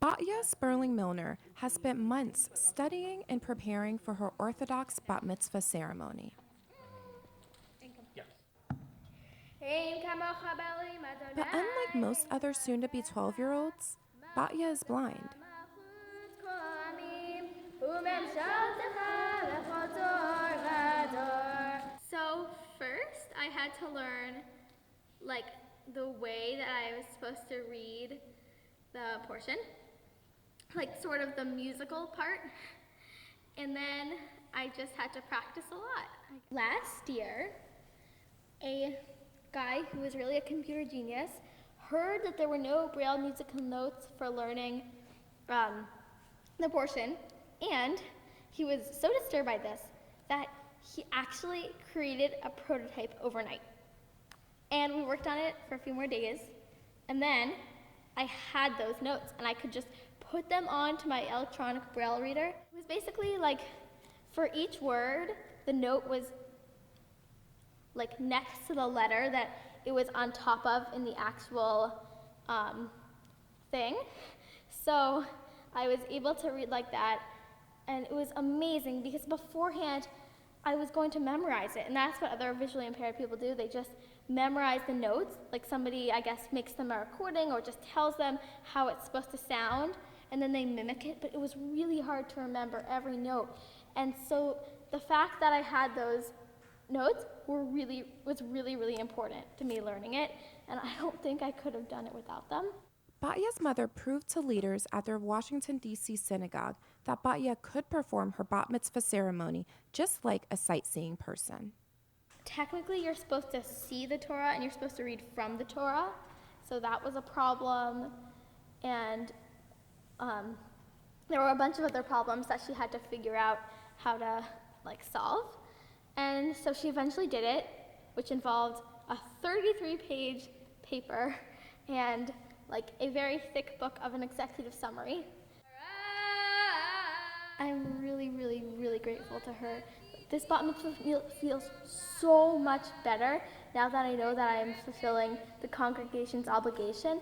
Batya Sperling-Milner has spent months studying and preparing for her Orthodox Bat Mitzvah ceremony. But unlike most other soon-to-be 12-year-olds, Batya is blind. So first I had to learn the way that I was supposed to read the portion, sort of the musical part, and then I just had to practice a lot. Last year, a guy who was really a computer genius heard that there were no Braille musical notes for learning the portion, and he was so disturbed by this that he actually created a prototype overnight. And we worked on it for a few more days, and then I had those notes, and I could just put them onto my electronic Braille reader. It was basically for each word, the note was next to the letter that it was on top of in the actual thing. So I was able to read like that, and it was amazing because beforehand I was going to memorize it, and that's what other visually impaired people do. They just memorize the notes, somebody, I guess, makes them a recording or just tells them how it's supposed to sound, and then they mimic it, but it was really hard to remember every note. And so the fact that I had those notes was really important to me learning it, and I don't think I could have done it without them. Batya's mother proved to leaders at their Washington, D.C. synagogue that Batya could perform her bat mitzvah ceremony just like a sightseeing person. Technically, you're supposed to see the Torah and you're supposed to read from the Torah, so that was a problem, and there were a bunch of other problems that she had to figure out how to solve, and so she eventually did it, which involved a 33-page paper and a very thick book of an executive summary. I'm really grateful to her. This bat mitzvah feels so much better now that I know that I am fulfilling the congregation's obligation.